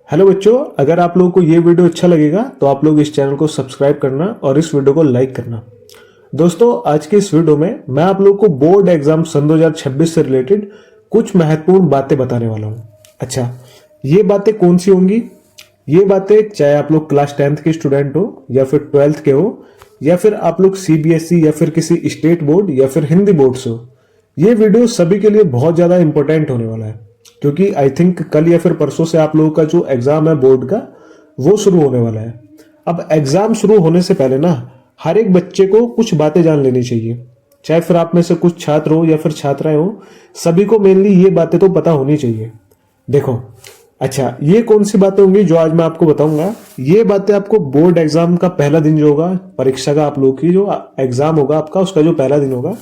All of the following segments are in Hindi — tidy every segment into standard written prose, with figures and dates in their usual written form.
हेलो बच्चों, अगर आप लोगों को ये वीडियो अच्छा लगेगा तो आप लोग इस चैनल को सब्सक्राइब करना और इस वीडियो को लाइक करना। दोस्तों, आज के इस वीडियो में मैं आप लोगों को बोर्ड एग्जाम सन 2026 से रिलेटेड कुछ महत्वपूर्ण बातें बताने वाला हूँ। अच्छा, ये बातें कौन सी होंगी? ये बातें चाहे आप लोग क्लास 10th के स्टूडेंट हो या फिर 12th के हो या फिर आप लोग सीबीएसई या फिर किसी स्टेट बोर्ड या फिर हिंदी बोर्ड से हो, ये वीडियो सभी के लिए बहुत ज्यादा इंपॉर्टेंट होने वाला है। क्योंकि आई थिंक कल या फिर परसों से आप लोगों का जो एग्जाम है बोर्ड का वो शुरू होने वाला है। अब एग्जाम शुरू होने से पहले ना हर एक बच्चे को कुछ बातें जान लेनी चाहिए। चाहे फिर आप में से कुछ छात्र हो या फिर छात्राएं हो, सभी को मेनली ये बातें तो पता होनी चाहिए। देखो, अच्छा, ये कौन सी बातें होंगी जो आज मैं आपको बताऊंगा? ये बातें आपको बोर्ड एग्जाम का पहला दिन जो होगा, परीक्षा का आप लोग की जो एग्जाम होगा आपका, उसका जो पहला दिन होगा,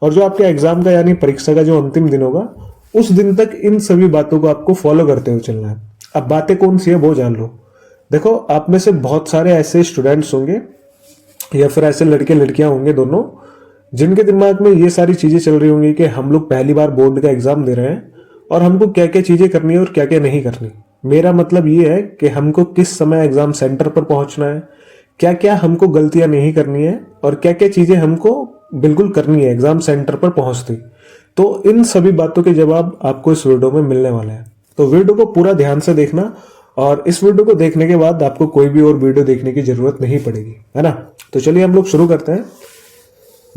और जो आपके एग्जाम का यानी परीक्षा का जो अंतिम दिन होगा, उस दिन तक इन सभी बातों को आपको फॉलो करते हुए चलना है। अब बातें कौन सी है वो जान लो। देखो, आप में से बहुत सारे ऐसे स्टूडेंट्स होंगे या फिर ऐसे लड़के लड़कियां होंगे दोनों, जिनके दिमाग में ये सारी चीजें चल रही होंगी कि हम लोग पहली बार बोर्ड का एग्जाम दे रहे हैं और हमको क्या क्या चीजें करनी है और क्या क्या नहीं करनी। मेरा मतलब ये है कि हमको किस समय एग्जाम सेंटर पर पहुंचना है, क्या क्या हमको गलतियां नहीं करनी है और क्या क्या चीजें हमको बिल्कुल करनी है एग्जाम सेंटर पर पहुंचते। तो इन सभी बातों के जवाब आपको इस वीडियो में मिलने वाला है। तो वीडियो को पूरा ध्यान से देखना, और इस वीडियो को देखने के बाद आपको कोई भी और वीडियो देखने की जरूरत नहीं पड़ेगी, है ना। तो चलिए हम लोग शुरू करते हैं।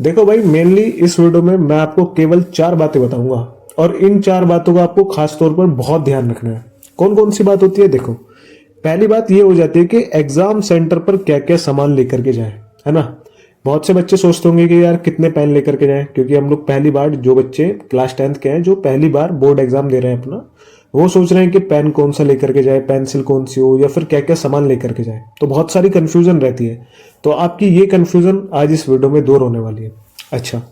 देखो भाई, मेनली इस वीडियो में मैं आपको केवल 4 बातें बताऊंगा और इन 4 बातों का आपको खास तौर पर बहुत ध्यान रखना है। कौन कौन सी बात होती है? देखो, पहली बात ये हो जाती है कि एग्जाम सेंटर पर क्या क्या सामान लेकर के जाए, है ना। बहुत से बच्चे सोचते होंगे कि यार कितने पेन लेकर के जाएं, क्योंकि हम लोग पहली बार, जो बच्चे क्लास 10th के हैं जो पहली बार बोर्ड एग्जाम दे रहे हैं अपना, वो सोच रहे हैं कि पेन कौन सा लेकर के जाए, पेंसिल कौन सी हो, या फिर क्या क्या सामान लेकर के जाए। तो बहुत सारी कंफ्यूजन रहती है। तो आपकी ये कंफ्यूजन आज इस वीडियो में दूर होने वाली है। अच्छा,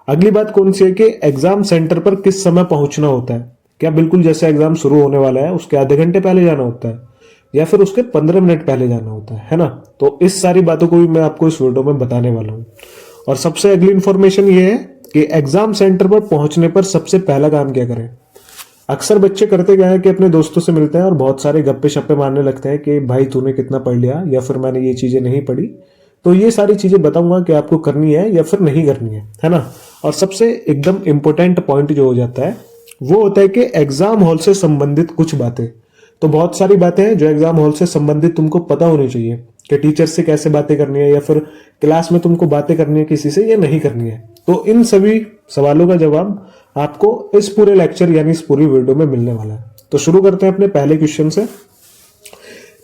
अगली बात कौन सी है कि एग्जाम सेंटर पर किस समय पहुंचना होता है। क्या बिल्कुल जैसे एग्जाम शुरू होने वाला है उसके आधे घंटे पहले जाना होता है या फिर उसके 15 मिनट पहले जाना होता है ना। तो इस सारी बातों को भी मैं आपको इस वीडियो में बताने वाला हूं। और सबसे अगली इंफॉर्मेशन ये है कि एग्जाम सेंटर पर पहुंचने पर सबसे पहला काम क्या करें। अक्सर बच्चे करते क्या है कि अपने दोस्तों से मिलते हैं और बहुत सारे गप्पे शप्पे मारने लगते हैं कि भाई तूने कितना पढ़ लिया, या फिर मैंने ये चीजें नहीं पढ़ी। तो ये सारी चीजें बताऊंगा कि आपको करनी है या फिर नहीं करनी है ना। और सबसे एकदम इंपॉर्टेंट पॉइंट जो हो जाता है वो होता है कि एग्जाम हॉल से संबंधित कुछ बातें। तो बहुत सारी बातें हैं जो एग्जाम हॉल से संबंधित तुमको पता होनी चाहिए कि टीचर से कैसे बातें करनी है, या फिर क्लास में तुमको बातें करनी है किसी से या नहीं करनी है। तो इन सभी सवालों का जवाब आपको इस पूरे लेक्चर यानी इस पूरी वीडियो में मिलने वाला है। तो शुरू करते हैं अपने पहले क्वेश्चन से।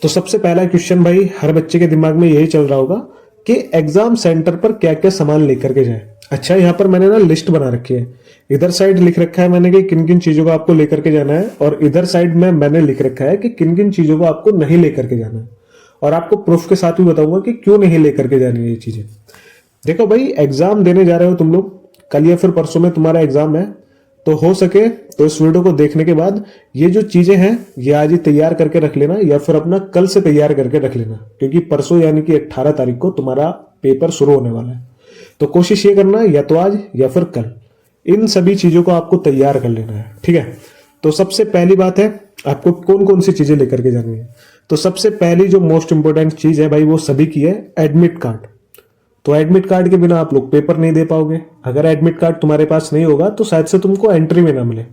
तो सबसे पहला क्वेश्चन भाई, हर बच्चे के दिमाग में यही चल रहा होगा कि एग्जाम सेंटर पर क्या क्या सामान लेकर के जाए। अच्छा, यहाँ पर मैंने ना लिस्ट बना रखी है। इधर साइड लिख रखा है मैंने कि किन किन चीजों को आपको लेकर के जाना है, और इधर साइड में मैंने लिख रखा है कि किन किन चीजों को आपको नहीं लेकर के जाना है। और आपको प्रूफ के साथ भी बताऊंगा कि क्यों नहीं लेकर के जानी है ये चीजें। देखो भाई, एग्जाम देने जा रहे हो तुम लोग, कल या फिर परसों में तुम्हारा एग्जाम है। तो हो सके तो इस वीडियो को देखने के बाद ये जो चीजें हैं ये आज ही तैयार करके रख लेना, या फिर अपना कल से तैयार करके रख लेना, क्योंकि परसों यानी कि 18 तारीख को तुम्हारा पेपर शुरू होने वाला है। तो कोशिश ये करना या तो आज या फिर कल इन सभी चीजों को आपको तैयार कर लेना है, ठीक है। तो सबसे पहली बात है, आपको कौन कौन सी चीजें लेकर के जानी है। तो सबसे पहली जो मोस्ट इंपोर्टेंट चीज है भाई, वो सभी की है एडमिट कार्ड। तो एडमिट कार्ड के बिना आप लोग पेपर नहीं दे पाओगे। अगर एडमिट कार्ड तुम्हारे पास नहीं होगा तो शायद से तुमको एंट्री में ना मिले।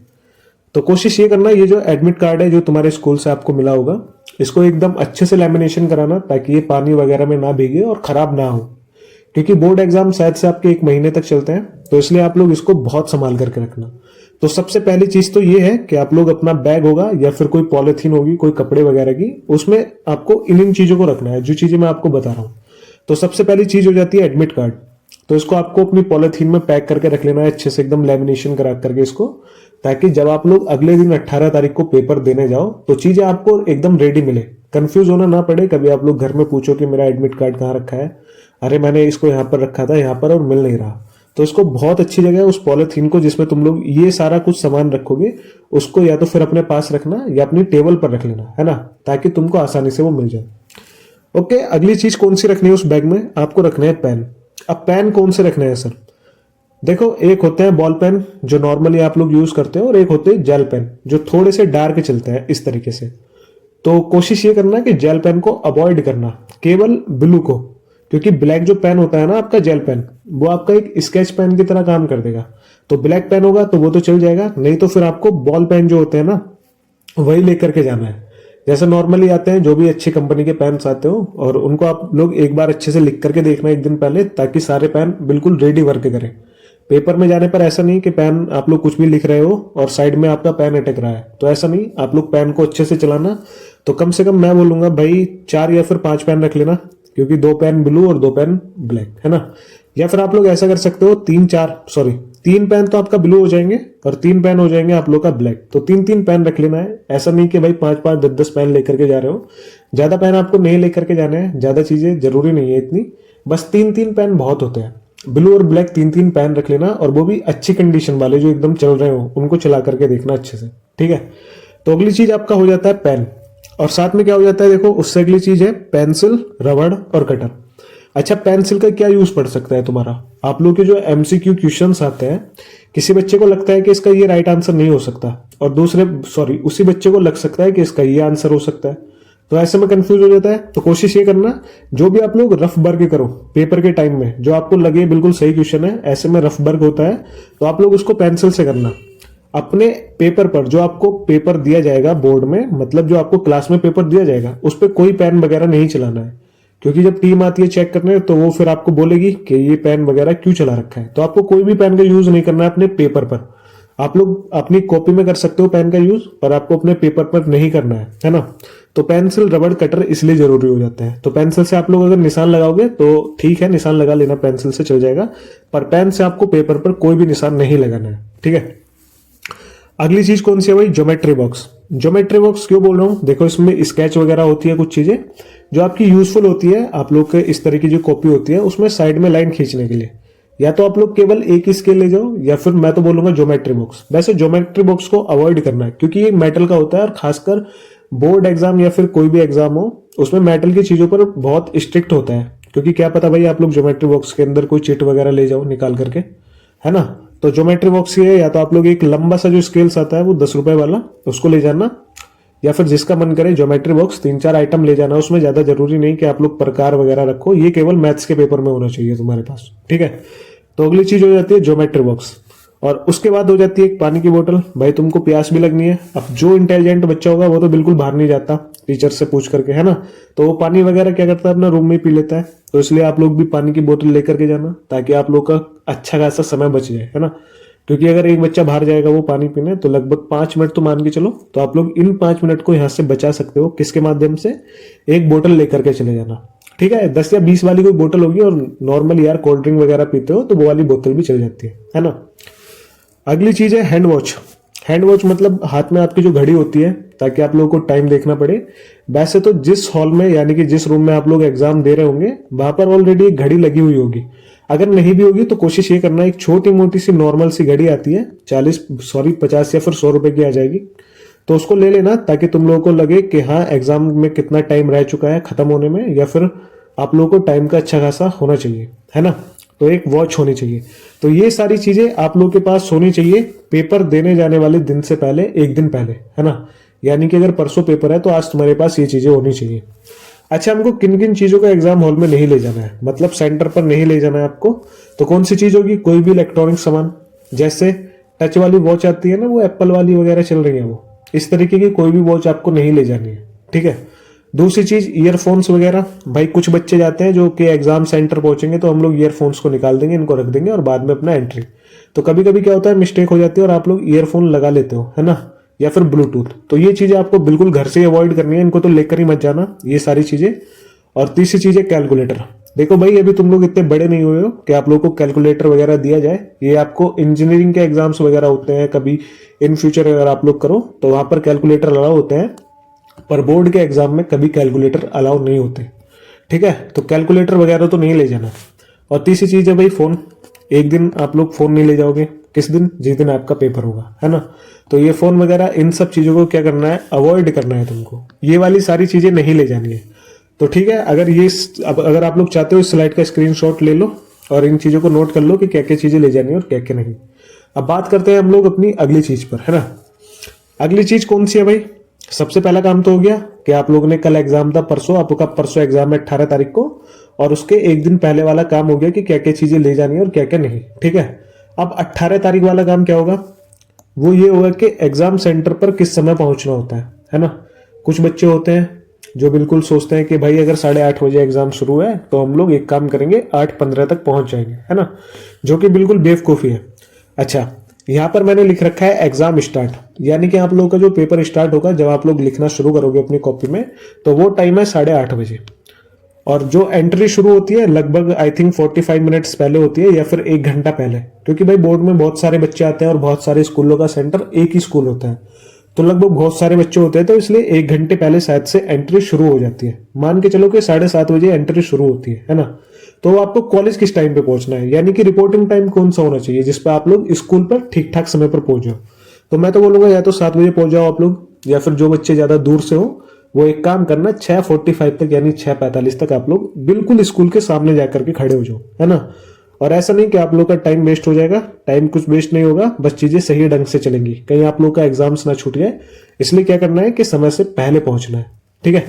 तो कोशिश ये करना, ये जो एडमिट कार्ड है जो तुम्हारे स्कूल से आपको मिला होगा, इसको एकदम अच्छे से लैमिनेशन कराना, ताकि ये पानी वगैरह में ना भीगे और खराब ना हो। क्योंकि बोर्ड एग्जाम शायद से आपके 1 महीने तक चलते हैं, तो इसलिए आप लोग इसको बहुत संभाल करके रखना। तो सबसे पहली चीज तो ये है कि आप लोग अपना बैग होगा या फिर कोई पॉलिथीन होगी, कोई कपड़े वगैरह की, उसमें आपको इन चीजों को रखना है जो चीजें मैं आपको बता रहा हूं। तो सबसे पहली चीज हो जाती है एडमिट कार्ड। तो इसको आपको अपनी पॉलिथीन में पैक करके रख लेना है अच्छे से, एकदम लैमिनेशन करा करके इसको, ताकि जब आप लोग अगले दिन 18 तारीख को पेपर देने जाओ तो चीजें आपको एकदम रेडी मिले, कंफ्यूज होना ना पड़े। कभी आप लोग घर में पूछो कि मेरा एडमिट कार्ड कहाँ रखा है, अरे मैंने इसको यहाँ पर रखा था यहाँ पर और मिल नहीं रहा। तो इसको बहुत अच्छी जगह उस पॉलिथीन को जिसमें तुम लोग ये सारा कुछ सामान रखोगे, उसको या तो फिर अपने पास रखना या अपनी टेबल पर रख लेना, है ना, ताकि तुमको आसानी से वो मिल जाए। ओके, अगली चीज कौन सी रखनी है उस बैग में? आपको रखने हैं पेन। अब पेन कौन से रखने हैं सर? देखो, एक होते हैं बॉल पेन जो नॉर्मली आप लोग यूज करते हो, और एक होते हैं जेल पेन जो थोड़े से डार्क चलते हैं इस तरीके से। तो कोशिश ये करना कि जेल पेन को अवॉइड करना, केवल ब्लू को, क्योंकि ब्लैक जो पेन होता है ना आपका जेल पेन, वो आपका एक स्केच पेन की तरह काम कर देगा। तो ब्लैक पेन होगा तो वो तो चल जाएगा, नहीं तो फिर आपको बॉल पेन जो होते हैं ना वही लेकर के जाना है। जैसे नॉर्मली आते हैं जो भी अच्छी कंपनी के पेन्स आते हो, और उनको आप लोग एक बार अच्छे से लिख करके देखना एक दिन पहले, ताकि सारे पेन बिल्कुल रेडी वर्क करें। पेपर में जाने पर ऐसा नहीं कि पेन आप लोग कुछ भी लिख रहे हो और साइड में आपका पेन अटक रहा है, तो ऐसा नहीं, आप लोग पेन को अच्छे से चलाना। तो कम से कम मैं बोलूंगा भाई 4 या फिर 5 पेन रख लेना, क्योंकि 2 पेन ब्लू और 2 पेन ब्लैक, है ना। या फिर आप लोग ऐसा कर सकते हो 3 पेन तो आपका ब्लू हो जाएंगे और 3 पेन हो जाएंगे आप लोग का ब्लैक। तो 3 पेन रख लेना है, ऐसा नहीं कि भाई 5 10 पेन लेकर के जा रहे हो। ज्यादा पेन आपको नहीं लेकर के जाना है, ज्यादा चीजें जरूरी नहीं है इतनी, बस 3 पेन बहुत होते हैं। ब्लू और ब्लैक 3 पेन रख लेना, और वो भी अच्छी कंडीशन वाले जो एकदम चल रहे हो उनको चला करके देखना अच्छे से, ठीक है। तो अगली चीज आपका हो जाता है पेन, और साथ में क्या हो जाता है देखो, उससे अगली चीज है पेंसिल, रबड़ और कटर। अच्छा, पेंसिल का क्या यूज पड़ सकता है तुम्हारा, आप लोग के जो एमसीक्यू क्वेश्चंस आते हैं, किसी बच्चे को लगता है कि इसका ये राइट आंसर नहीं हो सकता, और उसी बच्चे को लग सकता है कि इसका ये आंसर हो सकता है, तो ऐसे में कंफ्यूज हो जाता है। तो कोशिश ये करना, जो भी आप लोग रफ वर्क करो पेपर के टाइम में, जो आपको लगे बिल्कुल सही क्वेश्चन है, ऐसे में रफ वर्क होता है, तो आप लोग उसको पेंसिल से करना। अपने पेपर पर, जो आपको पेपर दिया जाएगा बोर्ड में, मतलब जो आपको क्लास में पेपर दिया जाएगा, उस पर कोई पेन वगैरह नहीं चलाना है, क्योंकि जब टीम आती है चेक करने तो वो फिर आपको बोलेगी कि ये पेन वगैरह क्यों चला रखा है। तो आपको कोई भी पेन का यूज नहीं करना है अपने पेपर पर। आप लोग अपनी कॉपी में कर सकते हो पेन का यूज, पर आपको अपने पेपर पर नहीं करना है ना। तो पेंसिल, रबड़, कटर इसलिए जरूरी हो जाते हैं। तो पेंसिल से आप लोग अगर निशान लगाओगे तो ठीक है, निशान लगा लेना, पेंसिल से चल जाएगा, पर पेन से आपको पेपर पर कोई भी निशान नहीं लगाना है, ठीक है। अगली चीज कौन सी है भाई, ज्योमेट्री बॉक्स। ज्योमेट्री बॉक्स क्यों बोल रहा हूं, देखो इसमें स्केच वगैरह होती है, कुछ चीजें जो आपकी यूजफुल होती है, आप लोग के इस तरह की जो कॉपी होती है उसमें साइड में लाइन खींचने के लिए, या तो आप लोग केवल एक ही स्केल ले जाओ, या फिर मैं तो बोलूंगा ज्योमेट्री बॉक्स। वैसे ज्योमेट्री बॉक्स को अवॉइड करना है, क्योंकि ये मेटल का होता है, और खासकर बोर्ड एग्जाम या फिर कोई भी एग्जाम हो, उसमें मेटल की चीजों पर बहुत स्ट्रिक्ट होता है, क्योंकि क्या पता भाई आप लोग ज्योमेट्री बॉक्स के अंदर कोई चिट वगैरह ले जाओ निकाल करके, है ना। तो ज्योमेट्री बॉक्स ये है, या तो आप लोग एक लंबा सा जो स्केल्स आता है वो 10 रुपए वाला, उसको ले जाना, या फिर जिसका मन करे ज्योमेट्री बॉक्स 3-4 आइटम ले जाना। उसमें ज्यादा जरूरी नहीं कि आप लोग प्रकार वगैरह रखो, ये केवल मैथ्स के पेपर में होना चाहिए तुम्हारे पास, ठीक है। तो अगली चीज हो जाती है ज्योमेट्री बॉक्स, और उसके बाद हो जाती है एक पानी की बोतल। भाई तुमको प्यास भी लगनी है, अब जो इंटेलिजेंट बच्चा होगा वो तो बिल्कुल बाहर नहीं जाता टीचर से पूछ करके, है ना, तो वो पानी वगैरह क्या करता है, अपना रूम में पी लेता है। तो इसलिए आप लोग भी पानी की बोतल लेकर के जाना, ताकि आप लोग का अच्छा खासा समय बच जाए, है ना। क्योंकि अगर एक बच्चा बाहर जाएगा वो पानी पीने, तो लगभग 5 मिनट तो मान के चलो, तो आप लोग इन 5 मिनट को यहाँ से बचा सकते हो, किसके माध्यम से, एक बोतल लेकर के चले जाना, ठीक है। 10 या 20 वाली कोई बोतल होगी, और नॉर्मल यार कोल्ड ड्रिंक वगैरह पीते हो तो वो वाली बोतल भी चल जाती है ना। अगली चीज है हैंड वॉच। हैंड वॉच मतलब हाथ में आपकी जो घड़ी होती है, ताकि आप लोगों को टाइम देखना पड़े। वैसे तो जिस हॉल में, यानी कि जिस रूम में आप लोग एग्जाम दे रहे होंगे, वहां पर ऑलरेडी एक घड़ी लगी हुई होगी। अगर नहीं भी होगी तो कोशिश ये करना, एक छोटी मोटी सी नॉर्मल सी घड़ी आती है, 50 या फिर 100 रुपए की आ जाएगी, तो उसको ले लेना, ताकि तुम लोगों को लगे कि हाँ एग्जाम में कितना टाइम रह चुका है खत्म होने में, या फिर आप लोगों को टाइम का अच्छा खासा होना चाहिए, है ना। तो एक वॉच होनी चाहिए। तो ये सारी चीजें आप लोगों के पास होनी चाहिए पेपर देने जाने वाले दिन से पहले, एक दिन पहले, है ना। यानी कि अगर परसों पेपर है तो आज तुम्हारे पास ये चीजें होनी चाहिए। अच्छा, हमको किन किन चीजों को एग्जाम हॉल में नहीं ले जाना है, मतलब सेंटर पर नहीं ले जाना है आपको, तो कौन सी चीज होगी, कोई भी इलेक्ट्रॉनिक सामान, जैसे टच वाली वॉच आती है ना, वो एप्पल वाली वगैरह चल रही है, वो इस तरीके की कोई भी वॉच आपको नहीं ले जानी है, ठीक है। दूसरी चीज ईयरफोन्स वगैरह। भाई कुछ बच्चे जाते हैं जो कि एग्जाम सेंटर पहुंचेंगे तो हम लोग ईयरफोन्स को निकाल देंगे, इनको रख देंगे और बाद में अपना एंट्री। तो कभी कभी क्या होता है, मिस्टेक हो जाती है और आप लोग ईयरफोन लगा लेते हो, है ना, या फिर ब्लूटूथ। तो ये चीजें आपको बिल्कुल घर से अवॉइड करनी है, इनको तो लेकर ही मत जाना, ये सारी चीजें। और तीसरी चीज है कैलकुलेटर। देखो भाई अभी तुम लोग इतने बड़े नहीं हुए हो कि आप लोग को कैलकुलेटर वगैरह दिया जाए। ये आपको इंजीनियरिंग के एग्जाम्स वगैरह होते हैं, कभी इन फ्यूचर अगर आप लोग करो तो वहां पर कैलकुलेटर अलाउ होते हैं, पर बोर्ड के एग्जाम में कभी कैलकुलेटर अलाउ नहीं होते, ठीक है। तो कैलकुलेटर वगैरह तो नहीं ले जाना। और तीसरी चीज है भाई फोन। एक दिन आप लोग फोन नहीं ले जाओगे, किस दिन, जिस दिन आपका पेपर होगा, है ना। तो ये फोन वगैरह इन सब चीजों को क्या करना है, अवॉइड करना है तुमको, ये वाली सारी चीजें नहीं ले जानी है। तो ठीक है, अगर आप लोग चाहते हो इस स्लाइड का स्क्रीनशॉट ले लो और इन चीजों को नोट कर लो कि क्या क्या चीजें ले जानी है और क्या क्या नहीं। अब बात करते हैं हम लोग अपनी अगली चीज पर, है ना। अगली चीज कौन सी है भाई, सबसे पहला काम तो हो गया कि आप लोगों ने कल एग्जाम था, परसों आपका परसों एग्जाम है 18 तारीख को, और उसके एक दिन पहले वाला काम हो गया कि क्या क्या चीजें ले जानी है और क्या क्या नहीं। ठीक है, अब 18 तारीख वाला काम क्या होगा, वो ये होगा कि एग्जाम सेंटर पर किस समय पहुंचना होता है ना। कुछ बच्चे होते हैं जो बिल्कुल सोचते हैं कि भाई अगर 8:30 बजे एग्जाम शुरू है तो हम लोग एक काम करेंगे 8:15 तक पहुंच जाएंगे, है ना, जो कि बिल्कुल बेवकूफ़ी है। अच्छा, यहाँ पर मैंने लिख रखा है एग्जाम स्टार्ट, यानी कि आप लोगों का जो पेपर स्टार्ट होगा जब आप लोग लिखना शुरू करोगे अपनी कॉपी में, तो वो टाइम है 8:30 बजे। और जो एंट्री शुरू होती है लगभग आई थिंक 45 मिनट्स पहले होती है या फिर 1 घंटा पहले, क्योंकि भाई बोर्ड में बहुत सारे बच्चे आते हैं और बहुत सारे स्कूलों का सेंटर एक ही स्कूल होता है, तो लगभग बहुत सारे बच्चे होते हैं, तो इसलिए 1 घंटे पहले शायद से एंट्री शुरू हो जाती है। मान के चलो कि 7:30 बजे एंट्री शुरू होती है ना। तो आपको कॉलेज किस टाइम पे पहुंचना है, यानी कि रिपोर्टिंग टाइम कौन सा होना चाहिए जिसपे आप लोग स्कूल पर ठीक ठाक समय पर पहुंच जाओ। तो मैं तो बोलूंगा या तो 7 बजे पहुंच जाओ आप लोग, या फिर जो बच्चे ज्यादा दूर से हो वो एक काम करना 6:45 तक यानी 6:45 तक आप लोग बिल्कुल स्कूल के सामने जाकर के खड़े हो जाओ, है ना। और ऐसा नहीं कि आप लोग का टाइम वेस्ट हो जाएगा, टाइम कुछ वेस्ट नहीं होगा, बस चीजें सही ढंग से चलेंगी, कहीं आप लोग का एग्जाम्स ना छूट जाए। इसलिए क्या करना है कि समय से पहले पहुंचना है। ठीक है,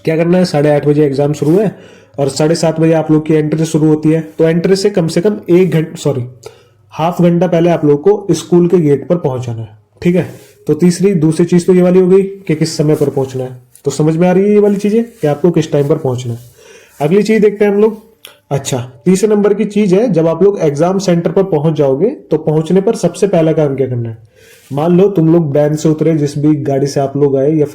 क्या करना है, 8:30 बजे एग्जाम शुरू है और 7:30 बजे आप लोग की एंट्री शुरू होती है, तो एंट्री से कम 1.5 घंटा पहले आप लोग को स्कूल के गेट पर पहुंचाना है। ठीक है, तो दूसरी चीज तो ये वाली हो गई कि किस समय पर पहुंचना है, तो समझ में आ रही है ये वाली चीजें कि आपको किस टाइम पर पहुंचना है। अगली चीज देखते हैं हम लोग। अच्छा, तीसरे नंबर की चीज है, जब आप लोग एग्जाम सेंटर पर पहुंच जाओगे तो पहुंचने पर सबसे पहला काम क्या करना है। मान लो तुम लोग वैन से उतरे, जिस भी गाड़ी से आप लोग आए या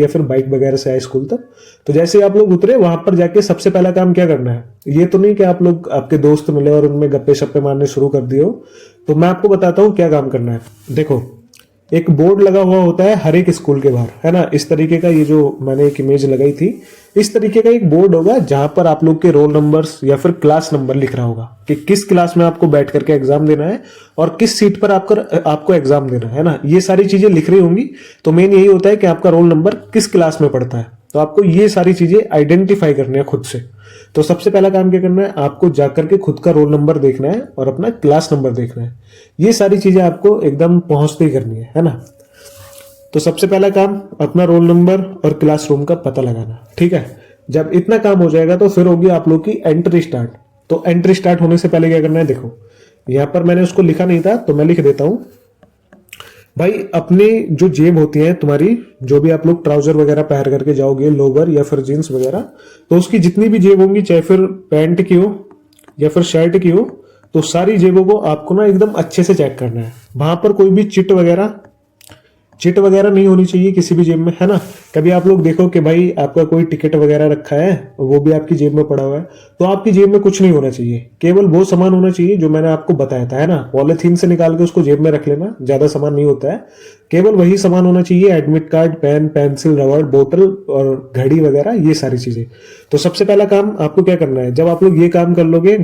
फिर बाइक वगैरह से आए स्कूल तक, तो जैसे ही आप लोग उतरे वहां पर जाके सबसे पहला काम क्या करना है। ये तो नहीं कि आप लोग आपके दोस्त मिले और उनमें गप्पे शप्पे मारने शुरू कर दिए हो, तो मैं आपको बताता हूँ क्या काम करना है। देखो, एक बोर्ड लगा हुआ होता है हर एक स्कूल के बाहर, है ना, इस तरीके का, ये जो मैंने एक इमेज लगाई थी, इस तरीके का एक बोर्ड होगा जहां पर आप लोग के रोल नंबर्स या फिर क्लास नंबर लिख रहा होगा कि किस क्लास में आपको बैठ करके एग्जाम देना है और किस सीट पर आपको एग्जाम देना है ना। ये सारी चीजें लिख रही होंगी, तो मेन यही होता है कि आपका रोल नंबर किस क्लास में पड़ता है, तो आपको ये सारी चीजें आइडेंटिफाई करनी है खुद से। तो सबसे पहला काम क्या करना है, आपको जाकर के खुद का रोल नंबर देखना है और अपना क्लास नंबर देखना है। ये सारी चीजें आपको एकदम पहुंचते ही करनी है ना। तो सबसे पहला काम अपना रोल नंबर और क्लासरूम का पता लगाना। ठीक है, जब इतना काम हो जाएगा तो फिर होगी आप लोग की एंट्री स्टार्ट। तो एंट्री स्टार्ट होने से पहले क्या करना है, देखो यहां पर मैंने उसको लिखा नहीं था तो मैं लिख देता हूं। भाई अपनी जो जेब होती है तुम्हारी, जो भी आप लोग ट्राउजर वगैरह पहन करके जाओगे, लोवर या फिर जींस वगैरह, तो उसकी जितनी भी जेब होंगी, चाहे फिर पैंट की हो या फिर शर्ट की हो, तो सारी जेबों को आपको ना एकदम अच्छे से चेक करना है। वहां पर कोई भी चिट वगैरह नहीं होनी चाहिए किसी भी जेब में, है ना। कभी आप लोग देखो कि भाई आपका कोई टिकट वगैरह रखा है, वो भी आपकी जेब में पड़ा हुआ है, तो आपकी जेब में कुछ नहीं होना चाहिए, केवल वो सामान होना चाहिए जो मैंने आपको बताया था, है ना। पॉलिथीन से निकाल के उसको जेब में रख लेना, ज्यादा सामान नहीं होता है, केवल वही सामान होना चाहिए, एडमिट कार्ड, पेन, पेंसिल, रबड़, बोतल और घड़ी वगैरह, ये सारी चीजें। तो सबसे पहला काम आपको क्या करना है, जब आप लोग ये काम कर लोगे,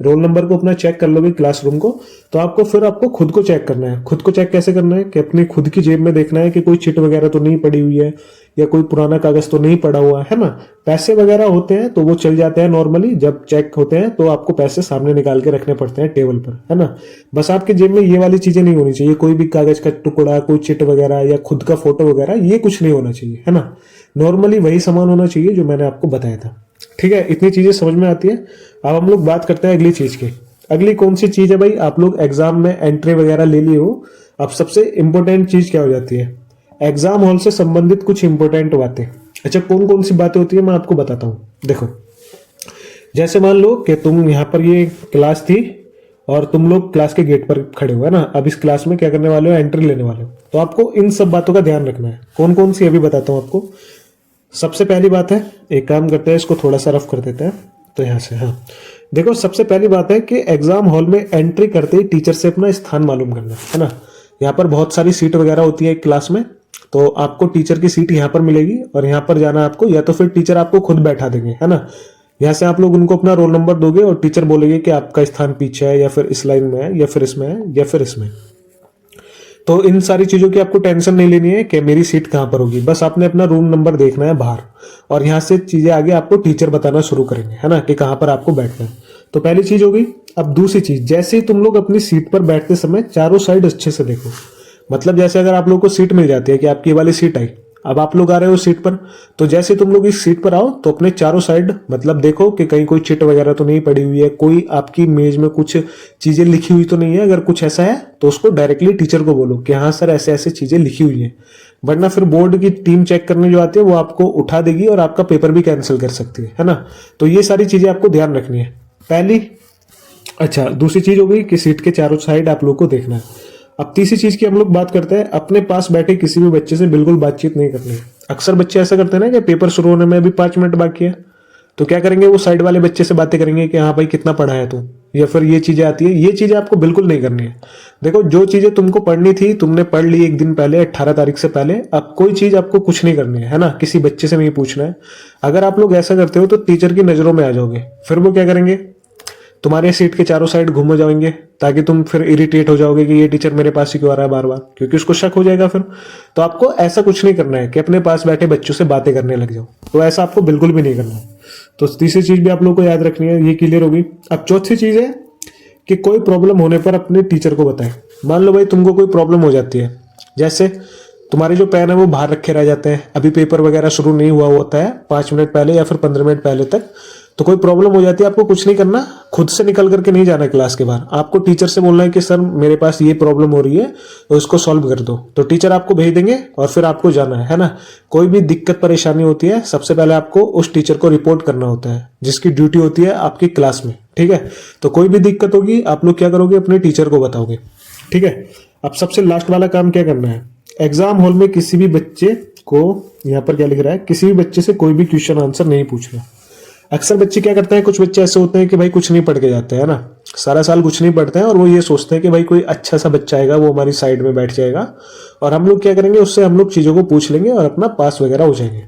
रोल नंबर को अपना चेक कर लोगे, क्लासरूम को, तो आपको खुद को चेक करना है। खुद को चेक कैसे करना है कि अपनी खुद की जेब में देखना है कि कोई चिट वगैरह तो नहीं पड़ी हुई है या कोई पुराना कागज तो नहीं पड़ा हुआ है ना। पैसे वगैरह होते हैं तो वो चल जाते हैं नॉर्मली, जब चेक होते हैं तो आपको पैसे सामने निकाल के रखने पड़ते हैं टेबल पर, है ना। बस आपके जेब में ये वाली चीजें नहीं होनी चाहिए, कोई भी कागज का टुकड़ा, कोई चिट वगैरह या खुद का फोटो वगैरह, ये कुछ नहीं होना चाहिए, है ना। नॉर्मली वही सामान होना चाहिए जो मैंने आपको बताया था। ठीक है, इतनी चीजें समझ में आती है। अब हम लोग बात करते हैं अगली चीज की। अगली कौन सी चीज है भाई, आप लोग एग्जाम में एंट्री वगैरह ले लिए हो, अब सबसे इंपॉर्टेंट चीज क्या हो जाती है, एग्जाम हॉल से संबंधित कुछ इंपॉर्टेंट बातें। अच्छा, कौन कौन सी बातें होती है मैं आपको बताता हूँ। देखो, जैसे मान लो कि तुम यहाँ पर ये क्लास थी और तुम लोग क्लास के गेट पर खड़े हुए, है ना। अब इस क्लास में क्या करने वाले हो, एंट्री लेने वाले हो, तो आपको इन सब बातों का ध्यान रखना है। कौन कौन सी अभी बताता हूँ आपको। सबसे पहली बात है, एक काम करते हैं, इसको थोड़ा सा रफ कर देते हैं, तो यहां से, हाँ देखो, सबसे पहली बात है कि एग्जाम हॉल में एंट्री करते ही टीचर से अपना स्थान मालूम करना, है ना। यहाँ पर बहुत सारी सीट वगैरह होती है एक क्लास में, तो आपको टीचर की सीट यहाँ पर मिलेगी और यहाँ पर जाना आपको, या तो फिर टीचर आपको खुद बैठा देंगे, है ना। यहाँ से आप लोग उनको अपना रोल नंबर दोगे और टीचर बोलेंगे कि आपका स्थान पीछे है या फिर इस लाइन में है या फिर इसमें है या फिर इसमें। तो इन सारी चीजों की आपको टेंशन नहीं लेनी है कि मेरी सीट कहां पर होगी, बस आपने अपना रूम नंबर देखना है बाहर, और यहां से चीजें आगे आपको टीचर बताना शुरू करेंगे, है ना, कि कहां पर आपको बैठना है। तो पहली चीज हो गई। अब दूसरी चीज, जैसे ही तुम लोग अपनी सीट पर बैठते समय चारों साइड अच्छे से देखो। मतलब जैसे अगर आप लोग को सीट मिल जाती है कि आपकी वाली सीट आई, अब आप लोग आ रहे हो सीट पर, तो जैसे तुम लोग इस सीट पर आओ तो अपने चारों साइड मतलब देखो कि कहीं कोई चिट वगैरह तो नहीं पड़ी हुई है, कोई आपकी मेज में कुछ चीजें लिखी हुई तो नहीं है। अगर कुछ ऐसा है तो उसको डायरेक्टली टीचर को बोलो कि हाँ सर ऐसे ऐसे चीजें लिखी हुई हैं, वरना फिर बोर्ड की टीम चेक करने जो आती है वो आपको उठा देगी और आपका पेपर भी कैंसिल कर सकती है ना। तो ये सारी चीजें आपको ध्यान रखनी है पहली। अच्छा, दूसरी चीज हो गई कि सीट के चारों साइड आप लोग को देखना है। अब तीसरी चीज की हम लोग बात करते हैं, अपने पास बैठे किसी भी बच्चे से बिल्कुल बातचीत नहीं करनी है। अक्सर बच्चे ऐसा करते हैं ना कि पेपर शुरू होने में अभी 5 मिनट बाकी है, तो क्या करेंगे, वो साइड वाले बच्चे से बातें करेंगे कि हाँ भाई कितना पढ़ा है तू, या फिर ये चीजें आती है। ये चीजें आपको बिल्कुल नहीं करनी है। देखो, जो चीजें तुमको पढ़नी थी तुमने पढ़ ली एक दिन पहले, 18 तारीख से पहले। अब कोई चीज आपको कुछ नहीं करनी है ना, किसी बच्चे से नहीं पूछना है। अगर आप लोग ऐसा करते हो तो टीचर की नजरों में आ जाओगे। फिर वो क्या करेंगे, तुम्हारे सीट के चारों साइड घूम जाएंगे, ताकि तुम फिर इरिटेट हो जाओगे कि ये टीचर मेरे पास ही क्यों आ रहा है बार बार, क्योंकि उसको शक हो जाएगा फिर। तो आपको ऐसा कुछ नहीं करना है कि अपने पास बैठे बच्चों से बातें करने लग जाओ, तो ऐसा आपको बिल्कुल भी नहीं करना है। तो तीसरी चीज भी आप लोग को याद रखनी है, ये क्लियर होगी। अब चौथी चीज है कि कोई प्रॉब्लम होने पर अपने टीचर को बताएं। मान लो भाई तुमको कोई प्रॉब्लम हो जाती है, जैसे तुम्हारे जो पेन है वो बाहर रखे रह जाते हैं, अभी पेपर वगैरह शुरू नहीं हुआ होता है 5 मिनट पहले या फिर 15 मिनट पहले तक, तो कोई प्रॉब्लम हो जाती है, आपको कुछ नहीं करना, खुद से निकल करके नहीं जाना क्लास के बाहर। आपको टीचर से बोलना है कि सर मेरे पास ये प्रॉब्लम हो रही है तो इसको सॉल्व कर दो, तो टीचर आपको भेज देंगे और फिर आपको जाना है ना। कोई भी दिक्कत परेशानी होती है सबसे पहले आपको उस टीचर को रिपोर्ट करना होता है, जिसकी ड्यूटी होती है आपकी क्लास में, ठीक है। तो कोई भी दिक्कत होगी आप लोग क्या करोगे, अपने टीचर को बताओगे, ठीक है। अब सबसे लास्ट वाला काम क्या करना है, एग्जाम हॉल में किसी भी बच्चे को, यहाँ पर क्या लिख रहा है, किसी भी बच्चे से कोई भी क्वेश्चन आंसर नहीं पूछना। अक्सर बच्चे क्या करते हैं, कुछ बच्चे ऐसे होते हैं कि भाई कुछ नहीं पढ़ के जाते हैं ना, सारा साल कुछ नहीं पढ़ते हैं, और वो ये सोचते हैं कि भाई कोई अच्छा सा बच्चा आएगा वो हमारी साइड में बैठ जाएगा और हम लोग क्या करेंगे, उससे हम लोग चीजों को पूछ लेंगे और अपना पास वगैरह हो जाएंगे।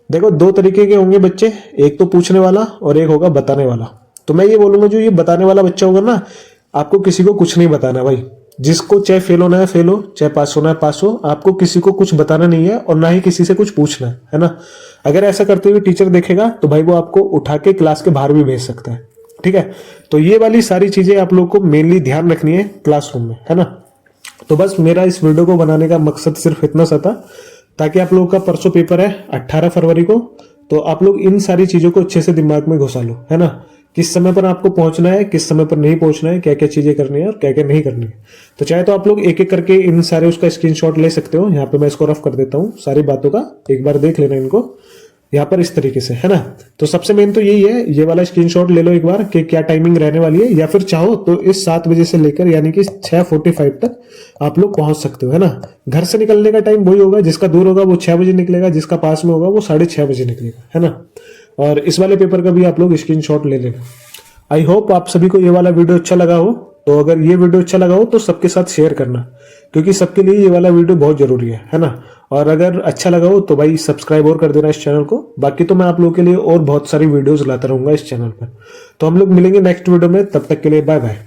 देखो, 2 तरीके के होंगे बच्चे, एक तो पूछने वाला और एक होगा बताने वाला। तो मैं ये बोलूंगा जो ये बताने वाला बच्चा होगा ना, आपको किसी को कुछ नहीं बताना भाई। जिसको चाहे फेल होना है फेल हो, चाहे पास होना है पास हो, आपको किसी को कुछ बताना नहीं है और ना ही किसी से कुछ पूछना है ना। अगर ऐसा करते हुए टीचर देखेगा तो भाई वो आपको उठा के क्लास के बाहर भी भेज सकता है, ठीक है। तो ये वाली सारी चीजें आप लोग को मेनली ध्यान रखनी है क्लासरूम में, है ना। तो बस मेरा इस वीडियो को बनाने का मकसद सिर्फ इतना सा था, ताकि आप लोगों का परसों पेपर है 18 फरवरी को, तो आप लोग इन सारी चीजों को अच्छे से दिमाग में घुसा लो, है ना। किस समय पर आपको पहुंचना है, किस समय पर नहीं पहुंचना है, क्या क्या चीजें करनी है और क्या क्या नहीं करनी है। तो चाहे तो आप लोग एक एक करके इन सारे उसका स्क्रीनशॉट ले सकते हो। यहाँ पे मैं इसको रफ कर देता हूँ, सारी बातों का एक बार देख लेना इनको यहाँ पर इस तरीके से, है ना। तो सबसे मेन तो यही है, ये वाला स्क्रीनशॉट ले लो एक बार कि क्या टाइमिंग रहने वाली है, या फिर चाहो तो इस 7 बजे से लेकर यानी कि 6:45 तक आप लोग पहुंच सकते हो, है ना। घर से निकलने का टाइम वही होगा, जिसका दूर होगा वो 6 बजे निकलेगा, जिसका पास में होगा वो 6:30 बजे निकलेगा, है ना। और इस वाले पेपर का भी आप लोग स्क्रीनशॉट ले लेना। आई होप आप सभी को ये वाला वीडियो अच्छा लगा हो। तो अगर ये वीडियो अच्छा लगा हो तो सबके साथ शेयर करना, क्योंकि सबके लिए ये वाला वीडियो बहुत जरूरी है ना। और अगर अच्छा लगा हो तो भाई सब्सक्राइब और कर देना इस चैनल को। बाकी तो मैं आप लोगों के लिए और बहुत सारी वीडियोस लाता रहूंगा इस चैनल पर। तो हम लोग मिलेंगे नेक्स्ट वीडियो में, तब तक के लिए बाय बाय।